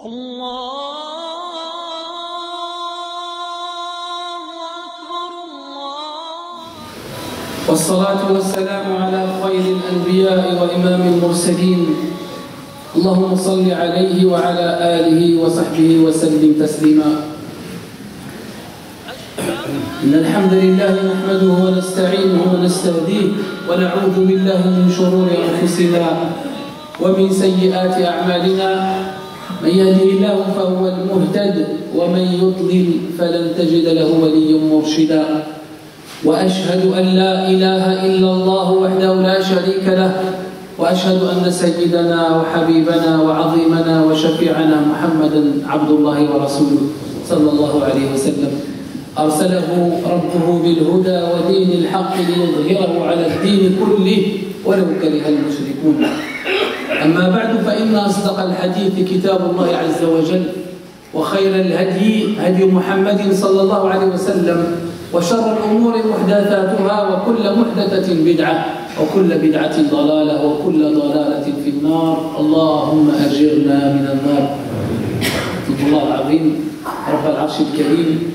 والصلاة والسلام على خير الأنبياء وإمام المرسلين اللهم صل عليه وعلى آله وصحبه وسلم تسليما. إن الحمد لله نحمده ونستعينه ونستهديه ونعوذ بالله من شرور أنفسنا ومن سيئات أعمالنا. من يهده الله فهو المهتد ومن يضلل فلن تجد له وليا مرشدا. وأشهد أن لا إله إلا الله وحده لا شريك له وأشهد أن سيدنا وحبيبنا وعظيمنا وشفيعنا محمدا عبد الله ورسوله صلى الله عليه وسلم أرسله ربه بالهدى ودين الحق ليظهره على الدين كله ولو كره المشركون. أما بعد فإن أصدق الحديث كتاب الله عز وجل وخير الهدي هدي محمد صلى الله عليه وسلم وشر الأمور محدثاتها وكل محدثة بدعة وكل بدعة ضلالة وكل ضلالة في النار. اللهم أجرنا من النار. نسأل الله العظيم رب العرش الكريم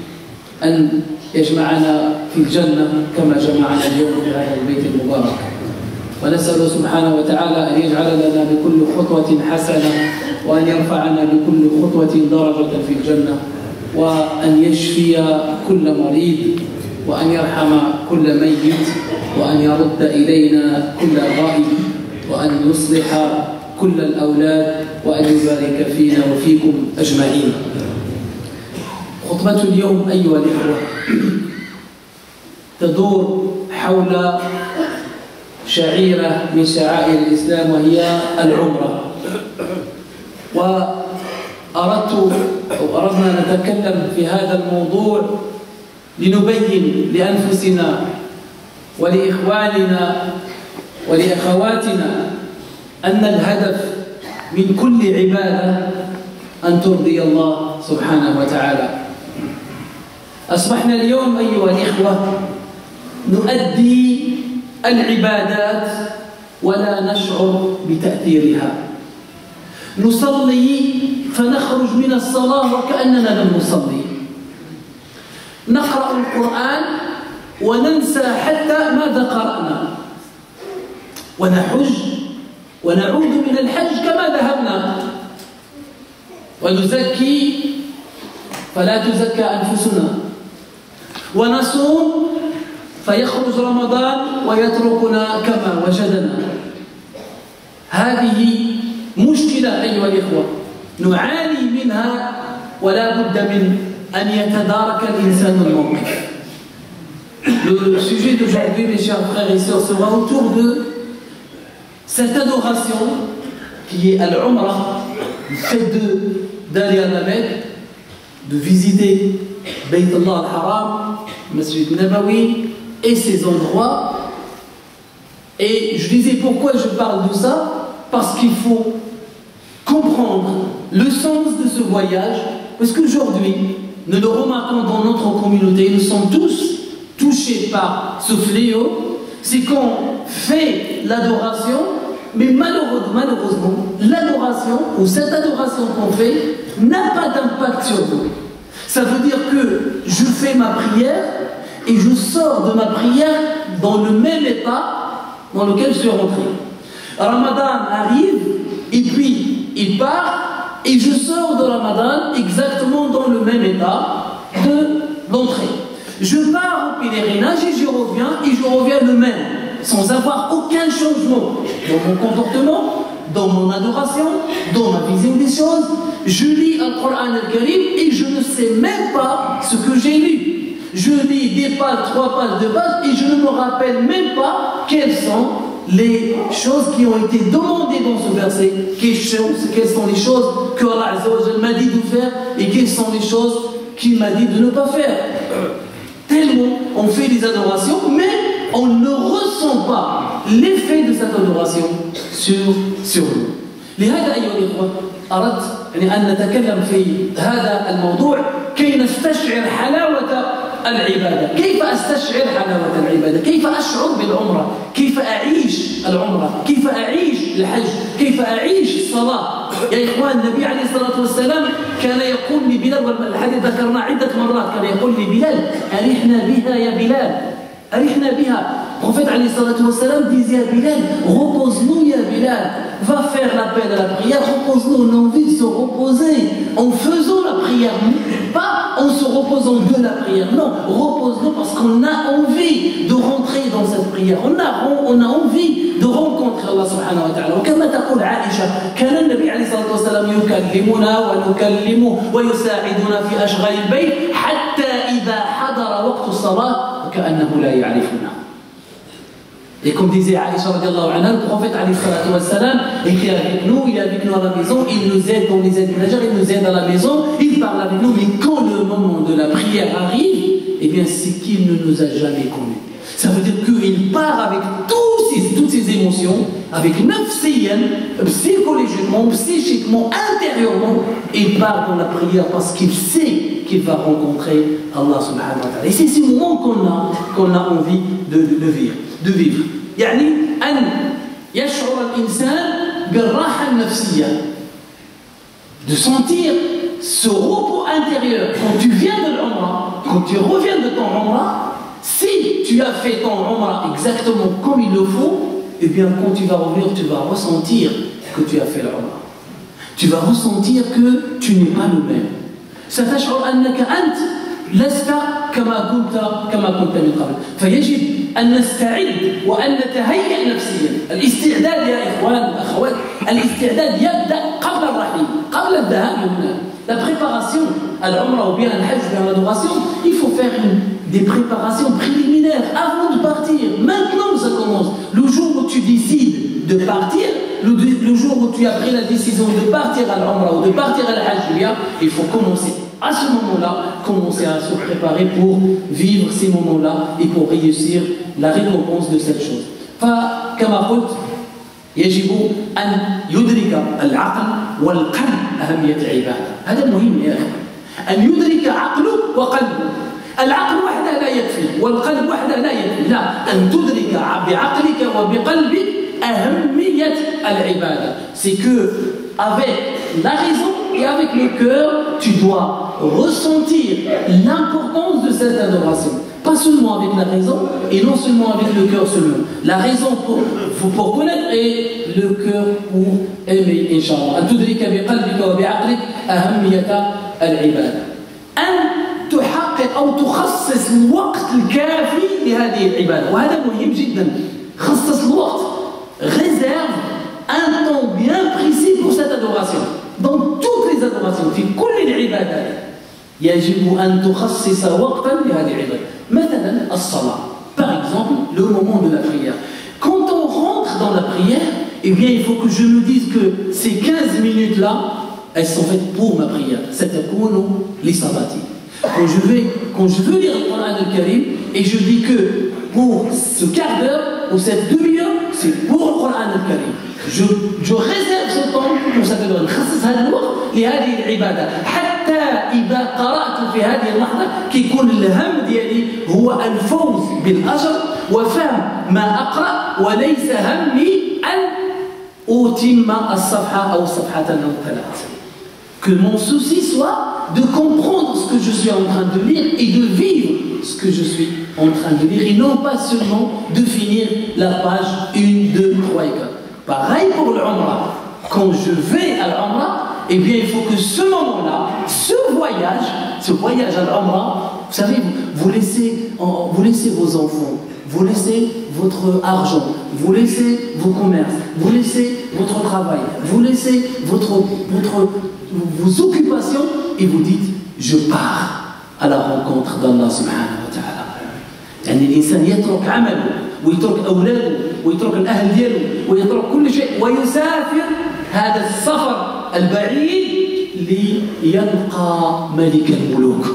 أن يجمعنا في الجنة كما جمعنا اليوم في هذا البيت المبارك، ونسأل سبحانه وتعالى أن يجعل لنا بكل خطوة حسنة وأن يرفعنا بكل خطوة درجة في الجنة وأن يشفي كل مريض وأن يرحم كل ميت وأن يرد إلينا كل غائب وأن يصلح كل الأولاد وأن يبارك فينا وفيكم أجمعين. خطبة اليوم أيها الإخوة تدور حول شعيرة من شعائر الإسلام وهي العمرة. وأردنا نتكلم في هذا الموضوع لنبين لأنفسنا ولإخواننا ولأخواتنا أن الهدف من كل عبادة أن ترضي الله سبحانه وتعالى. أصبحنا اليوم أيها الإخوة نؤدي العبادات ولا نشعر بتأثيرها. نصلي فنخرج من الصلاة وكأننا لم نصلي. نقرأ القرآن وننسى حتى ماذا قرأنا. ونحج ونعود من الحج كما ذهبنا. ونزكي فلا تزكى أنفسنا. ونصوم فيخرج رمضان ويتركنا كما وجدنا. هذه مشكلة أيها الإخوة نعاني منها ولا بد من أن يتدارك الإنسان الموقف. Le sujet d'aujourd'hui, mes chers frères et sœurs, sera autour de cette adoration qui est Al-Umrah, le fait d'aller à la Mecque, de visiter Bayt Allah al-Haram, Masjid Nabawi et ces endroits. Et je disais pourquoi je parle de ça, parce qu'il faut comprendre le sens de ce voyage, parce qu'aujourd'hui, nous le remarquons dans notre communauté, nous sommes tous touchés par ce fléau, c'est qu'on fait l'adoration, mais malheureusement, l'adoration, ou cette adoration qu'on fait, n'a pas d'impact sur nous. Ça veut dire que je fais ma prière, et je sors de ma prière dans le même état dans lequel je suis rentré. Ramadan arrive, et puis il part, et je sors de Ramadan exactement dans le même état de l'entrée. Je pars au pèlerinage et je reviens le même, sans avoir aucun changement dans mon comportement, dans mon adoration, dans ma vision des choses. Je lis le Coran al-Karim et je ne sais même pas ce que j'ai lu. Je lis des pages, 3 pages, 2 pages et je ne me rappelle même pas quelles sont les choses qui ont été demandées dans ce verset, quelles sont les choses que Allah Azza wa Jalla m'a dit de faire et quelles sont les choses qu'il m'a dit de ne pas faire. Tellement on fait des adorations, mais on ne ressent pas l'effet de cette adoration sur nous. لهذا أيها الإخوة أردت أن نتكلم في هذا الموضوع كي نستشعر حلاوة العبادة؟ كيف أستشعر حلاوة العبادة؟ كيف أشعر بالعمرة؟ كيف أعيش العمرة؟ كيف أعيش الحج؟ كيف أعيش الصلاة؟ يا إخوان النبي عليه الصلاة والسلام كان يقول لبلال، والحديث ذكرنا عدة مرات، كان يقول لبلال: أرحنا بها يا بلال، أرحنا بها. Prophète alayhi salatu wassalam disait à Bilal: repose-nous ya Bilal, va faire l'appel de la prière, repose-nous, on a envie de se reposer en faisant la prière, pas en se reposant de la prière, non, repose-nous parce qu'on a envie de rentrer dans cette prière, on a envie de rencontrer Allah subhanahu wa ta'ala. وكما تقول عائشة: كان النبي عليه الصلاة والسلام يكلمنا ونكلمه ويساعدنا في أشغال البيت حتى إذا حضر وقت الصلاة وكأنه لا يعرفنا. Et comme disait Aïcha radiallahu anha, le prophète alayhi salatu wassalam était avec nous, il est avec nous à la maison, il nous aide dans les aides ménagères, il nous aide à la maison, il parle avec nous, mais quand le moment de la prière arrive, eh bien c'est qu'il ne nous a jamais connus. Ça veut dire qu'il part avec toutes ses émotions, avec nafsiyan, psychologiquement, psychiquement, intérieurement, il part dans la prière parce qu'il sait qu'il va rencontrer Allah subhanahu wa ta'ala. Et c'est ce moment qu'on a envie de vivre. يعني أن يشعر الإنسان بالراحة النفسية, de sentir ce repos intérieur quand tu viens de l'Umrah, quand tu reviens de ton Umrah. Si tu as fait ton Umrah exactement comme il le faut, eh bien quand tu vas revenir, tu vas ressentir que tu as fait l'Umrah. Tu vas ressentir que tu n'es pas le même. ستشعر أنك أنت لست كما كنت من قبل. فيجب أن نستعد وأن نتهيأ نفسيا. الاستعداد يا إخوان الأخوات، الاستعداد يبدأ قبل الرحيل، قبل الذهاب هنا. La préparation à l'Umrah ou bien à l'Hajj ou bien à l'adoration, il faut faire des préparations préliminaires avant de partir. Maintenant ça commence. Le jour où tu décides de partir, le jour où tu as pris la décision de partir à l'Umrah ou de partir à l'Hajj, il faut commencer. À ce moment-là, commencer à se préparer pour vivre ces moments-là et pour réussir la récompense de cette chose. فكما قلت يجب أن يدرك العقل والقلب أهمية العبادة. هذا مهم يا أخي، أن يدرك عقله وقلبه. العقل وحده لا يكفي والقلب وحده لا يكفي، لا، أن تدرك بعقلك وبقلبك أهمية العبادة. C'est que avec la raison et avec le cœur, tu dois ressentir l'importance de cette adoration. Pas seulement avec la raison et non seulement avec le cœur seulement. La raison pour connaître et le cœur pour aimer, Inch'Allah. أن تدرك بقلبك وبعقلك أهمية العبادة. أن تحقق أو تخصص الوقت الكافي لهذه العبادة، وهذا مهم جدا. خصص الوقت، réserve un temps bien précis pour cette adoration. Dans toutes les adorations, في كل العبادات يجب أن تخصص وقتا لهذه العبادة. مثلا الصلاة, par exemple, le moment de la prière. Quand on rentre dans la prière, eh bien il faut que je me dise que ces 15 minutes-là, elles sont faites pour ma prière. ستكون لصلاتي. Quand je veux lire le Coran al-Karim et je dis que pour ce quart d'heure ou cette demi-heure, c'est pour le Coran al-Karim. Je réserve ce temps pour cette heure. نخصص هذا الوقت لهذه العبادة. حتى إذا قرأت في هذه اللحظة كيكون الهم ديالي هو الفوز بالأجر وفهم ما أقرأ وليس همي أن أتم الصفحة أو صفحة أو ثلاث. Que mon souci soit de comprendre ce que je suis en train de lire et de vivre ce que je suis en train de lire et non pas seulement de finir la page 1, 2, 3 et 4. Pareil pour l'Umrah. Quand je vais à l'Umrah, eh bien il faut que ce moment-là, ce voyage à l'Umrah, vous savez, vous laissez vos enfants, vous laissez votre argent, vous laissez vos commerces, vous laissez votre travail, vous laissez vos occupations et vous dites je pars à la rencontre d'Allah subhanahu wa ta'ala. يعني الإنسان يترك عمله ويترك أولاده ويترك الأهل دياله ويترك كل شيء ويسافر هذا السفر البعيد ليلقى ملك الملوك،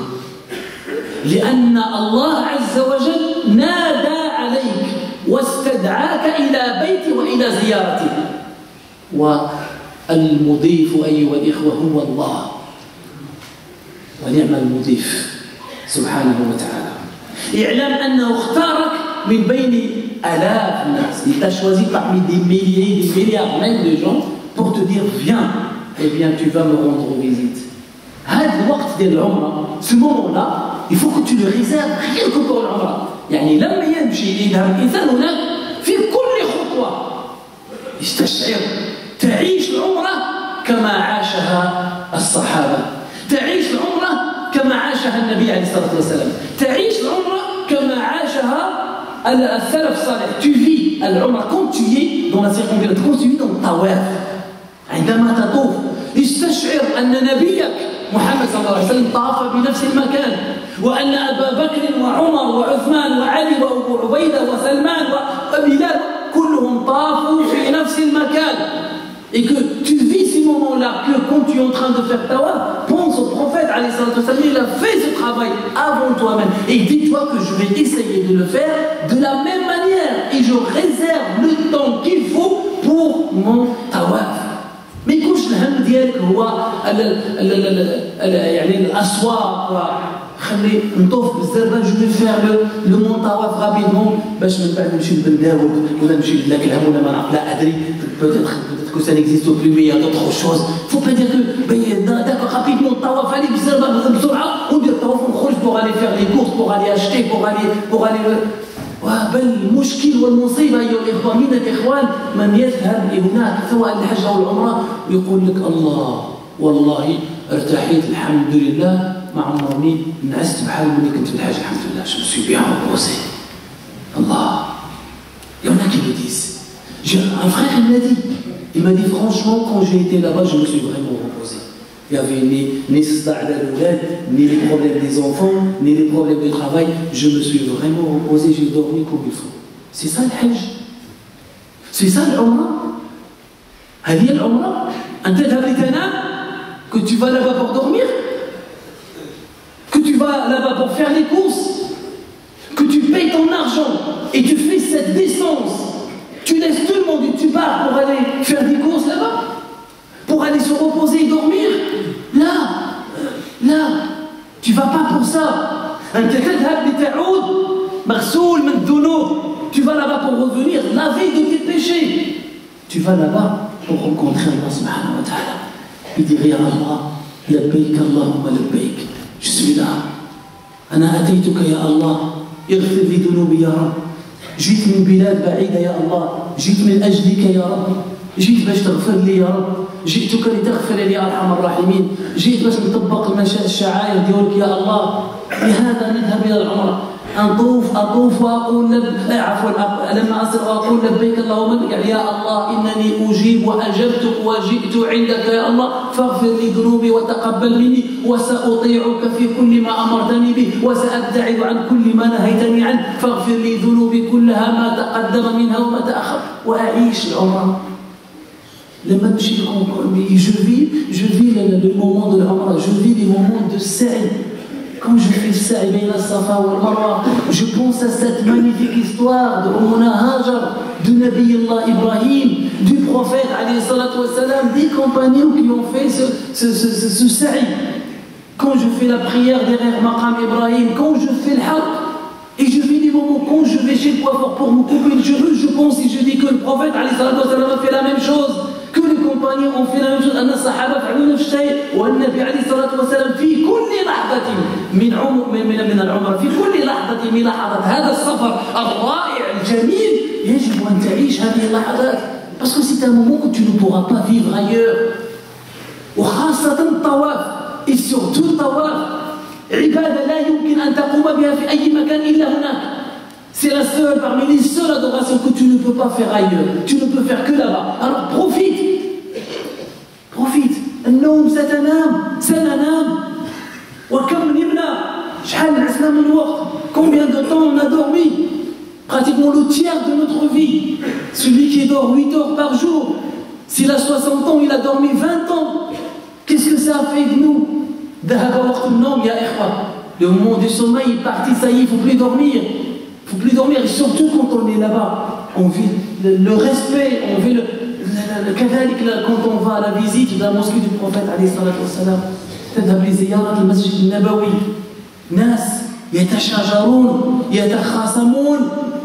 لأن الله عز وجل نادى عليك واستدعاك إلى بيته وإلى زيارته. والمضيف أيها الإخوة هو الله، ونعم المضيف سبحانه وتعالى. اعلم أنه اختارك من بين آلاف الناس. Il t'a choisi parmi des milliers, des milliards même de gens pour te dire viens, eh bien tu vas me rendre visite. هذا الوقت ديال العمرة ce moment-là il faut que tu le réserves rien que pour العمرة. يعني لما يمشي يذهب الإنسان هناك في كل خطوة يستشعر تعيش العمرة كما عاشها الصحابة، تعيش العمرة كما عاشها النبي عليه الصلاة والسلام، تعيش العمرة كما عاشها السلف الصالح. Tu vis العمرة quand tu es dans la circonférence, quand tu es dans الطواف. عندما تطوف استشعر أن نبيك محمد صلى الله عليه وسلم طاف بنفس المكان، وأن أبا بكر وعمر وعثمان وعلي وأبو عبيدة وسلمان وبلال كلهم طافوا في نفس المكان. Et que tu vis ces moments-là, que quand tu es en train de faire tawaf, pense au prophète, il a fait ce travail avant toi-même. Et dis-toi que je vais essayer de le faire de la même manière. Et je réserve le temps qu'il faut pour mon tawaf. ما يكونش الهم ديالك هو يعني الاسواق خلي نطوف بزاف جو في فير لو مون طواف رابيدمون باش من بعد نمشي لبنداود ولا نمشي لكلهم ولا ما نعرف لا ادري peut-être que ça n'existe plus mais il y a d'autres choses. Faut pas dire que d'accord rapidement طواف عليك بزاف بسرعه وندير طواف ونخرج pour aller faire les courses pour aller acheter pour aller بل المشكل والمصيبة أيها الإخوة من الإخوان من يذهب هناك سواء الحج أو العمرة ويقول لك الله والله ارتحيت الحمد لله ما عمرني نعست بحال ملي كنت في الحج الحمد لله je me suis bien reposé. Allah. Il y en a qui me disent. Un frère il m'a dit franchement quand j'ai été là-bas je me suis vraiment reposé. Il n'y avait ni ni les problèmes des enfants, ni les problèmes de travail. Je me suis vraiment reposé, j'ai dormi comme il faut. C'est ça le Hajj. C'est ça l'Umrah. هذه العمرة أن تذهب لتنام, que tu vas là-bas pour dormir, que tu vas là-bas pour faire les courses, que tu payes ton argent et tu fais cette distance. Tu laisses tout le monde et tu pars pour aller faire des courses là-bas, pour aller se reposer et dormir. Là, tu vas pas pour ça. Tu vas là-bas pour revenir laver de tes péchés. Tu vas là-bas pour rencontrer Allah subhanahu wa ta'ala. Il dit ya Allah, labbaik Allahumma labbaik. Je suis là. Ana ataytuka ya Allah, اغفر لي ذنوبي يا رب. جيت من بلاد بعيدة يا الله، جيت من أجلك يا رب، جيت باش تغفر لي يا رب، جئتك لتغفر لي أرحم الراحمين، جيت باش نطبق الشعائر ديالك يا الله. لهذا نذهب إلى العمرة، أطوف وأقول لما أصل أقول لبيك اللهم يعني يا الله إنني أجيب وأجبتك وجئت عندك يا الله فاغفر لي ذنوبي وتقبل مني وسأطيعك في كل ما أمرتني به وسأبتعد عن كل ما نهيتني عنه فاغفر لي ذنوبي كلها ما تقدم منها وما تأخر وأعيش العمرة. لما نمشي je vis le moment de l'Umrah, je vis les moments de sa'i. Quand je fais ça, Safa ou Marwa, je pense à cette magnifique histoire de Ummuna Hajar, de Nabi Allah Ibrahim, du prophète alayhi salatu wa salam, des compagnons qui ont fait ce sa'i. Quand je fais la prière derrière Maqam Ibrahim, quand je fais le haqq, et je vis des moments quand je vais chez le coiffeur pour me couper le cheveu, je pense et je dis que le prophète alayhi salatu wa salam a fait la même chose. Que les compagnons ont fait la même chose. أن الصحابة فعلوا نفس الشيء والنبي عليه الصلاة والسلام في كل لحظة من العمر في كل لحظة من لحظات هذا السفر الرائع الجميل يجب أن تعيش هذه اللحظات parce que c'est un moment que tu ne pourras pas vivre ailleurs. وخاصة الطواف et surtout الطواف عبادة لا يمكن أن تقوم بها في أي مكان إلا هناك. C'est la seule, parmi les seules adorations que tu ne peux pas faire ailleurs. Tu ne peux faire que là-bas. Alors profite. Profite. النوم سننام. وكم نمنا. شحال نعسنا من الوقت. Combien de temps on a dormi? Pratiquement le tiers de notre vie. Celui qui dort 8 heures par jour, s'il a 60 ans, il a dormi 20 ans. Qu'est-ce que ça a fait de nous? ذهب وقت النوم يا إخوة. Le moment du sommeil est parti, ça y est, il ne faut plus dormir. Il ne faut plus dormir, et surtout quand on est là-bas. On vit le respect, on vit quand on va à la visite de la mosquée du prophète, تذهب لزيارة المسجد النبوي. ناس يتشاجرون يتخاصمون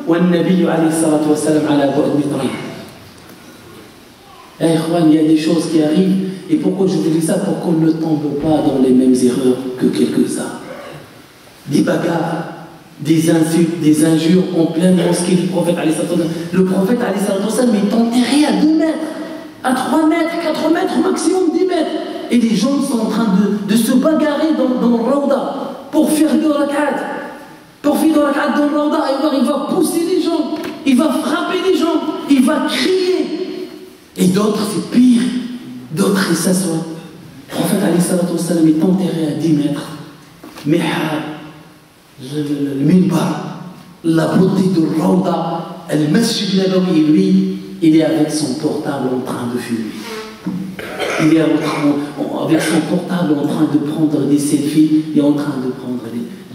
والنبي عليه الصلاة والسلام على بعد مترين. Eh, il y a des choses qui arrivent. Et pourquoi je vous dis ça? Pour qu'on ne tombe pas dans les mêmes erreurs que quelques-uns. Des bagarres, des insultes, des injures en pleine mosquée du prophète. Le prophète est enterré à 2 mètres, à 3 mètres, 4 mètres, maximum 10 mètres. Et les gens sont en train de se bagarrer dans le Rawda pour faire 2 rak'at. Pour faire 2 rak'at dans le Rawda, il va pousser les gens, il va frapper les gens, il va crier. Et d'autres, c'est pire. D'autres, ils s'assoient. Le prophète est enterré à 10 mètres. Mihab, le minbar, la beauté de Rawda, le Masjid Nabawi, lui, il est avec son portable en train de fumer. Il est avec son portable en train de prendre des selfies et en train de prendre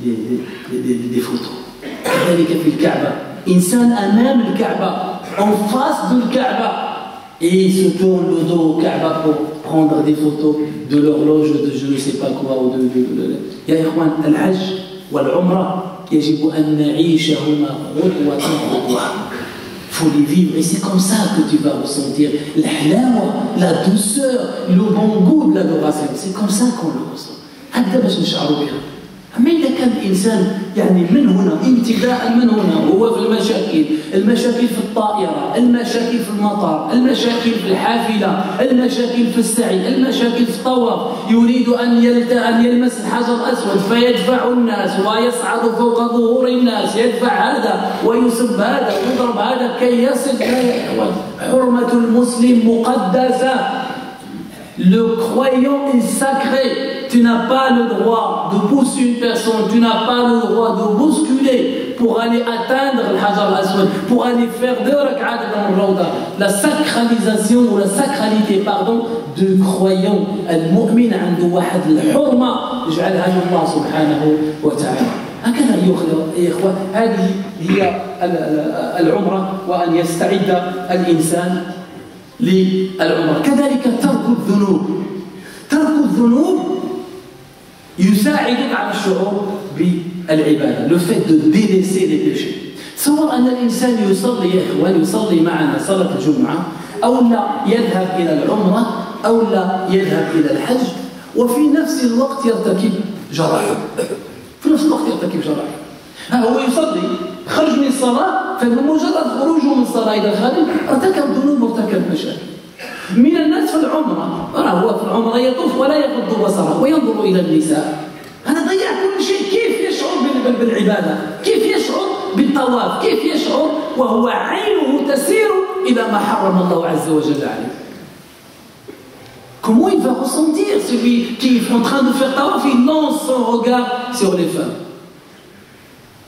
des photos. كذلك في الكعبة إنسان أمام الكعبة en face de الكعبة et il se tourne le dos au Kaaba pour prendre des photos de l'horloge de je ne sais pas quoi ou يا إخوان الحج والعمرة يجب أن نعيشهما خطوة خطوة. Il faut les vivre et c'est comme ça que tu vas ressentir la douceur, le bon goût de l'adoration. C'est comme ça qu'on le ressent. هكذا باش نشعروا بها. أما إذا كان الإنسان يعني من هنا ابتداء من هنا هو في المشاكل في الطائرة، المشاكل في المطار، المشاكل في الحافلة، المشاكل في السعي، المشاكل في الطواف، يريد أن يلمس الحجر الأسود فيدفع الناس ويصعد فوق ظهور الناس، يدفع هذا ويسب هذا ويضرب هذا كي يصل. حرمة المسلم مقدسة. Le croyant est sacré. Tu n'as pas le droit de pousser une personne, tu n'as pas le droit de bousculer pour aller atteindre le Hajar al-Aswad, pour aller faire 2 rak'at dans le Rawda. La sacralisation ou la sacralité, pardon, du croyant. المؤمن عنده واحد الحرمة يجعلها الله سبحانه وتعالى. هكذا يا إخوة هذه هي العمرة وأن يستعد الإنسان للعمرة. كذلك ترك الذنوب يساعدك على الشعور بالعبادة. Le fait de délaisser les péchés. تصور أن الإنسان يصلي يا إخوان يصلي معنا صلاة الجمعة أو لا يذهب إلى العمرة أو لا يذهب إلى الحج وفي نفس الوقت يرتكب جرائم. في نفس الوقت يرتكب جرائم. هو يصلي خرج من الصلاة فبمجرد خروجه من الصلاة إلى الخارج ارتكب ذنوب وارتكب مشاكل. من الناس في العمرة هو في العمرة يطوف ولا يغض بصره وينظر إلى النساء. هذا ضيع كل شيء. كيف يشعر بالعبادة؟ كيف يشعر بالطواف؟ كيف يشعر وهو عينه تسير إلى ما حرم الله عز وجل عليه؟ Comment il va ressentir celui qui est en train de faire tawaf, il lance son regard sur les femmes.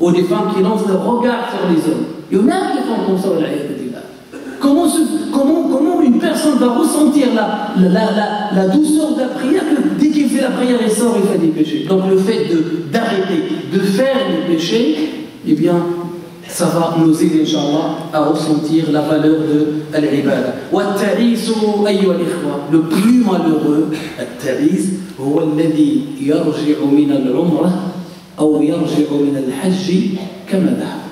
Ou des femmes qui lancent leur regard sur les hommes. Il y en a qui font comme ça, comment une personne va ressentir la douceur de la prière que dès qu'il fait la prière, il sort, il fait des péchés. Donc le fait d'arrêter, de faire les péchés, eh bien, ça va nous aider, Inch'Allah, à ressentir la valeur de l'ibada. والتعيس أيها الإخوة, le plus malheureux, التعيس هو الذي يرجع من العمرة أو يرجع من الحج كما ذهب.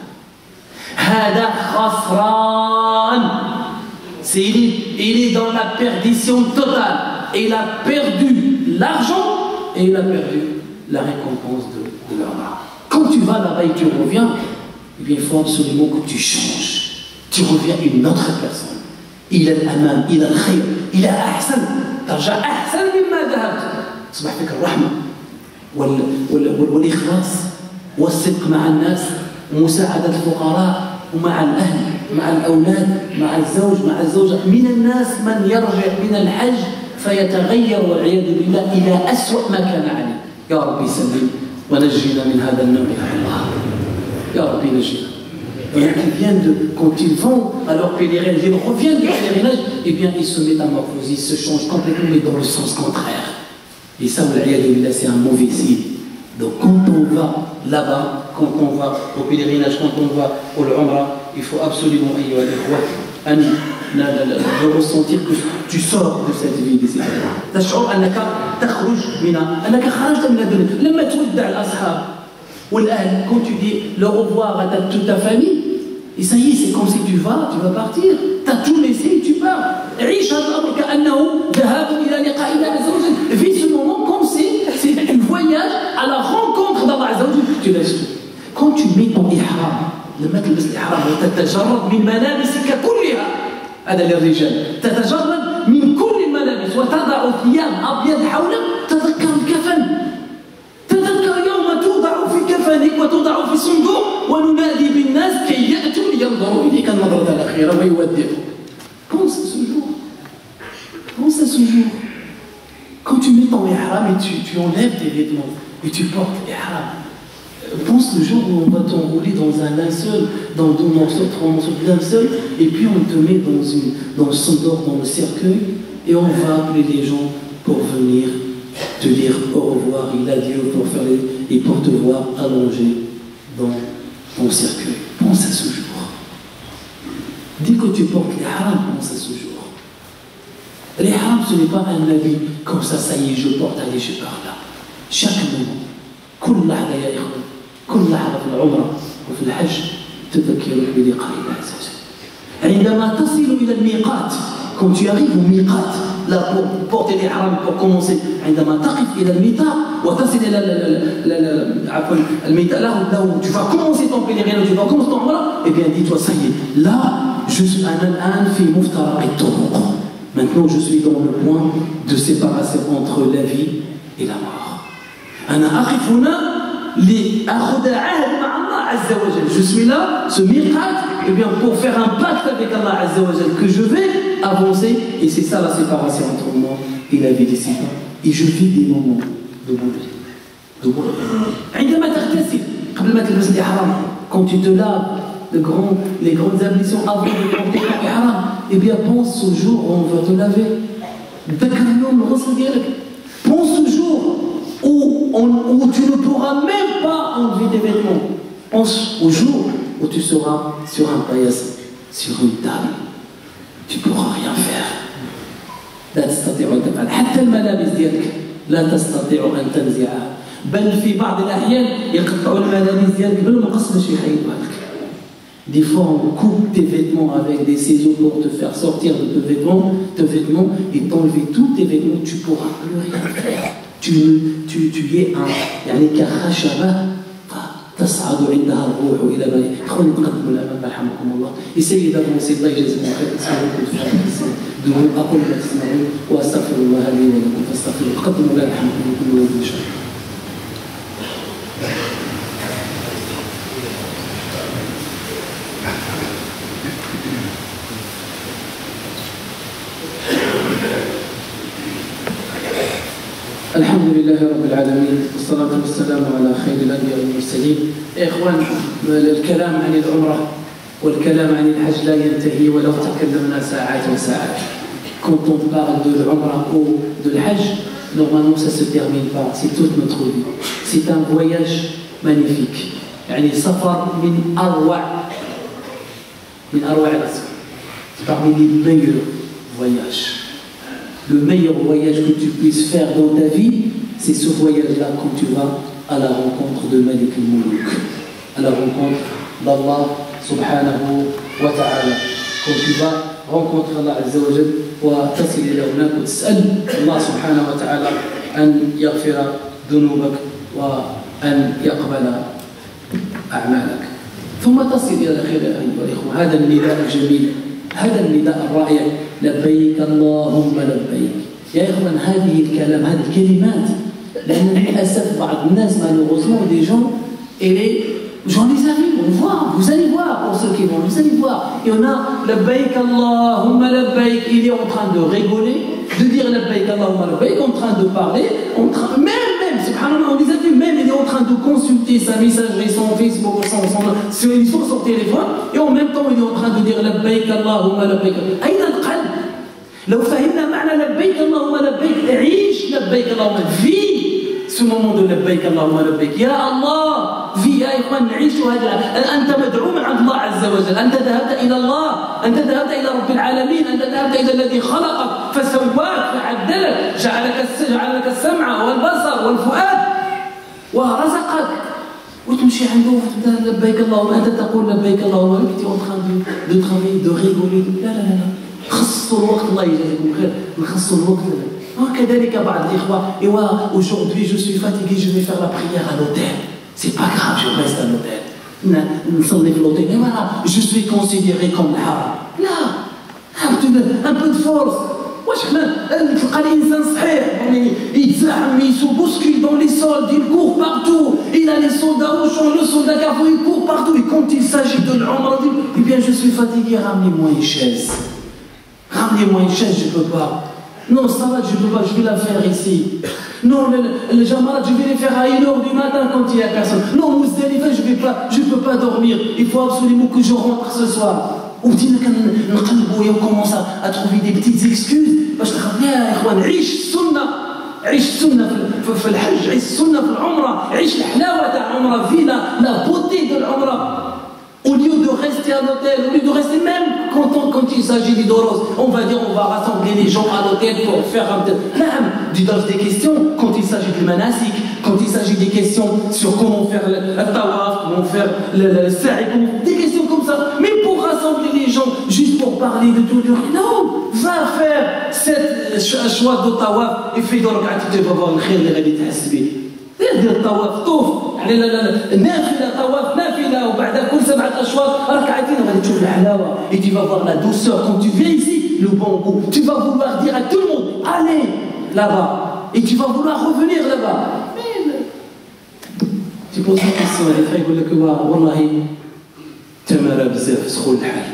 هذا خسران. Il est dans la perdition totale. Il a perdu l'argent et il a perdu la récompense de l'Allah. Quand tu vas là-bas et tu reviens, eh bien, il faut absolument que tu changes. Tu reviens une autre personne. Il a l'aman, il a le khayr, il a ahsan. ترجع أحسن مما ذهبت. تصبح فيك الرحمة والإخلاص والصدق مع الناس ومساعدة الفقراء ومع الأهل مع الأولاد مع الزوج مع الزوجة. من الناس من يرجع من الحج فيتغير والعياذ بالله إلى أسوأ ما كان عليه. يا ربي سلم ونجينا من هذا النوع يا الله. يا ربي نجينا. Quand ils vont à leur pèlerinage, ils reviennent du pèlerinage, eh bien ils se métamorphosent, ils se changent complètement, mais dans le sens contraire. Et ça, c'est un mauvais signe. Donc quand on va là-bas, quand on va au pèlerinage, quand on va au Umrah, il faut absolument de ressentir que tu sors de cette vie des تشعر أنك تخرج منها، أنك خرجت من الدنيا. لما تودع الأصحاب Quand tu dis le revoir à toute ta famille, et ça y est, c'est comme si tu vas partir. Tu as tout laissé et tu pars. Vis ce moment comme si tu voyages à la rencontre d'Allah Azza wa Jalla. Tu laisses tout. Quand tu mets ton ihram, لما تلبس الإحرام وتتجرد من ملابسك كلها، هذا للرجال، تتجرد من كل الملابس وتضع ثياب أبيض حولك، تذكر الكفن، تذكر يوم توضع في كفنك وتوضع في صندوق وننادي بالناس كي يأتوا لينظروا إليك النظرة الأخيرة ويودعوا. Pense à ce jour. Pense à ce jour. Quand tu mets ton ihram et tu enlèves tes vêtements et tu portes ihram. Pense le jour où on va t'enrouler dans un linceul, dans deux morceaux, trois morceaux de linceul, et puis on te met dans le sondor, dans le cercueil, et on va appeler les gens pour venir te dire au revoir, il a Dieu pour faire et pour te voir allongé dans ton cercueil. Pense à ce jour. Dès que tu portes l'ihram, pense à ce jour. L'ihram, ce n'est pas un avis comme ça y est, je porte, allez, je pars là. Chaque moment. كل لحظة يا إخوان، كل لحظة في العمرة وفي الحج تذكرك بلقاء الله عز وجل. عندما تصل إلى الميقات، quand tu arrives au miqat, là pour porter l'ihram, pour commencer، عندما تقف إلى الميقات وتصل إلى الميقات là où tu vas commencer ton pèlerinage, tu vas commencer ton umrah, eh bien dis-toi ça y est, là je suis الآن في مفترق الطرق. Maintenant je suis dans le point de séparation entre la vie et la mort. أنا أقف هنا لأخذ عهد مع الله عز وجل. Je suis là, ce miqat, eh bien pour faire un pacte avec Allah Azza wa Jal que je vais avancer, et c'est ça la séparation entre moi et la vie d'ici. Et je vis des moments de mon vie. عندما تغتسل قبل ما تلبس الإحرام، quand tu te laves les grandes ablutions avant de porter l'ihram, eh bien pense au jour où on va te laver. ذكر اليوم الغسل ديالك. Pense au jour où tu ne pourras même pas enlever tes vêtements. Pense au jour où tu seras sur un paillasson, sur une table. Tu ne pourras rien faire. لا تستطيع أن تفعل حتى الملابس ديالك لا تستطيع أن تنزعها. بل في بعض الأحيان يقطعوا الملابس ديالك بالمقص باش يحيدوها لك. Des fois, on coupe tes vêtements avec des ciseaux pour te faire sortir de tes vêtements et t'enlever tous tes vêtements, tu ne pourras plus rien faire. Tu es يعني كخشبة تصعد عندها الروح إلى بني. إخواني تقدموا الأمام رحمكم الله. السيد أبو الله يجزاكم خير. أسألكم في هذا الدعاء أقول ما تسمعون وأستغفر الله لي ولكم فاستغفروه. تقدموا الله رحمكم كل يوم إن شاء الله. الحمد لله رب العالمين والصلاة والسلام على خير الأنبياء والمرسلين. يا إخوان، الكلام عن العمرة والكلام عن الحج لا ينتهي ولو تكلمنا ساعات وساعات. Quand on parle de l'umrah ou de l'hajj, normalement ça ne se termine pas, c'est toute notre vie. C'est un voyage magnifique. يعني سفر من أروع الأسفار. C'est parmi les meilleurs voyages. Le meilleur voyage que tu puisses faire dans ta vie, c'est ce voyage-là quand tu vas à la rencontre de Malik al-Muluk, à la rencontre d'Allah subhanahu wa ta'ala. Quand tu vas rencontrer Allah azza wa jal, وتصل إلى هناك وتسأل الله سبحانه وتعالى أن يغفر ذنوبك وأن يقبل أعمالك. ثم تصل إلى الأخير أيها الإخوة، هذا النداء الجميل، هذا النداء الرائع، لبيك اللهم لبيك. يا إخوان، هذه الكلمات، لأن للأسف بعض الناس malheureusement des gens j'en les avais, on voit, vous allez voir pour ceux qui vont, vous allez voir. Et on a labbaik Allahumma labbaik, il est en train de rigoler, de dire labbaik Allahumma labbaik, en train de parler, même, subhanallah, on les a vus, même il est en train de consulter sa messagerie, son Facebook, son téléphone, et en même temps il est en train de dire labbaik Allahumma labbaik. أين القلب؟ لو فهمنا معنى لبيك اللهم لبيك، عيش لبيك اللهم، vis ce moment de لبيك اللهم لبيك. يا الله، في يا إخوان نعيش هذا. أنت مدعو من عند الله عز وجل، أنت ذهبت إلى الله، أنت ذهبت إلى رب العالمين، أنت ذهبت إلى الذي خلقك فسواك فعدلك، جعل لك السمع والبصر والفؤاد ورزقك. وتمشي عنده وتبدا لبيك اللهم انت تقول لبيك اللهم انت en train de travailler de rigoler لا لا لا خصصوا الوقت الله يجازيكم خير نخصصوا الوقت وكذلك بعض الاخوه aujourd'hui je suis fatigué je vais faire la prière à l'hôtel c'est pas grave je reste à l'hôtel نصلي في l'hôtel et voilà je suis considéré comme الحرام لا un peu de force واش حنا تلقى الانسان صحيح يعني يتزاحم يسو bouscule dans les soldes il court partout il a les soldats au champ le soldat Carrefour il court partout et quand il s'agit de l'Umrah eh bien je suis fatigué ramenez-moi une chaise je peux pas non salat je peux pas je vais la faire ici non le jamarat je vais les faire à 1h du matin quand il y a personne non Muzdalifa je peux pas dormir il faut absolument que je rentre ce soir وبدينا كنقلبوا وكومونس à trouver des petites excuses باش نخليها يا اخوان عيش السنه في الحج عيش السنه في العمره عيش الحلاوه تاع العمره فينا لا بوتي de العمره au lieu de rester à l'hôtel au lieu de rester même quand il s'agit du doros on va dire on va rassembler les gens à l'hôtel pour faire un du dos des questions quand il s'agit du manasik quand il s'agit des questions sur comment faire le tawaf comment faire le sa'i des questions comme ça mais pour rassembler les gens juste pour parler de tout non va faire cette choix de tawaf et fais de rak'at tu vas voir le khair اللي غادي تحس به دير الطواف طوف على نافله طواف نافله وبعد كل 7 اشواط ركعتين غادي تشوف الحلاوه et tu vas voir la douceur quand tu viens ici le bon goût tu vas vouloir dire à tout le monde allez là-bas et tu vas vouloir revenir là-bas tu poses une question à l'effet يقول لك والله تمارا بزاف سخون الحال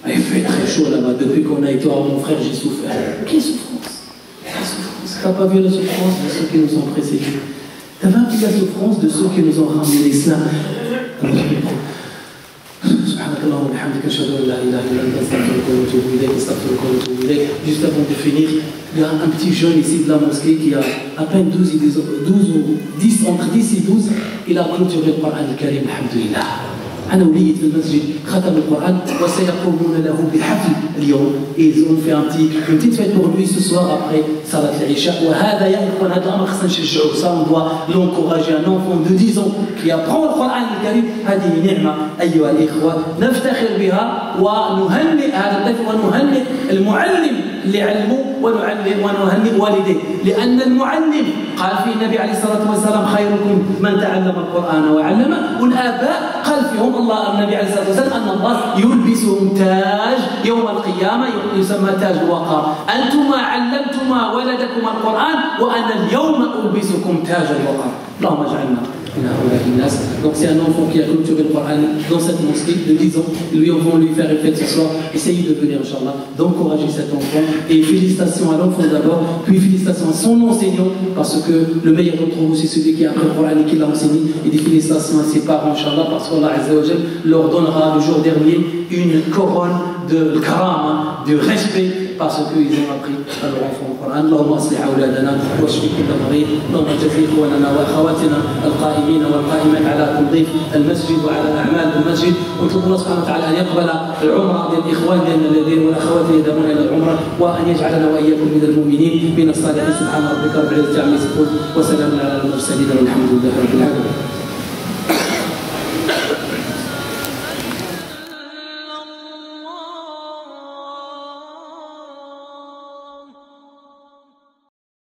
il fait très chaud là-bas depuis qu'on a été voir mon frère j'ai souffert quelle souffrance tu n'as pas vu la souffrance de ceux qui nous ont précédés. Tu n'as pas vu la souffrance de ceux qui nous ont ramené l'islam. سبحانك اللهم وبحمدك اشهد ان لا اله الا انت استغفرك واتوب اليك juste avant de finir il y a un petit jeune ici de la mosquée qui a à peine 12 ou 10 entre 10 et 12 il a clôturé le Coran al-Karim alhamdulillah أنا وليد في المسجد ختم القرآن وسيقومون له بحفل اليوم ils ont fait une petite fête pour lui ce soir après salat al-Isha وهذا يا إخوان هذا الأمر خصنا نشجعوه ça on doit l'encourager un enfant de 10 ans qui apprend le Coran الكريم هذه نعمة أيها الإخوة نفتخر بها ونهنئ هذا الطفل ونهنئ المعلم اللي علمه ونهنئ والديه لأن المعلم قال فيه النبي عليه الصلاة والسلام خيركم من تعلم القرآن وعلمه والآباء قال فيهم الله النبي عليه الصلاة والسلام أن الله يلبسهم تاج يوم القيامة يسمى تاج الوقار أنتما علمتما ولدكم القرآن وأنا اليوم ألبسكم تاج الوقار اللهم اجعلنا من هؤلاء الناس donc c'est un enfant qui a clôturé le Coran dans cette mosquée de 10 ans lui on va lui faire une fête ce soir essayez de venir Inch'Allah d'encourager cet enfant et félicitations à l'enfant d'abord puis félicitations à son enseignant parce que le meilleur d'entre vous c'est celui qui a appris le Coran et qui l'a enseigné et des félicitations à ses parents Inch'Allah parce qu'Allah Azza wa Jal leur donnera le jour dernier une couronne de karama de respect parce qu'ils ont appris à leur enfant le Coran اللهم اصلح اولادنا واشف كل مريض اللهم اجزي اخواننا واخواتنا القائمين والقائمات على تنظيف المسجد وعلى اعمال المسجد ونطلب الله سبحانه وتعالى ان يقبل العمره للاخوان الذين والاخوات يذهبون الى العمره وان يجعلنا واياكم من المؤمنين من الصالحين سبحان ربك رب العزه عما يصفون وسلام على المرسلين والحمد لله رب العالمين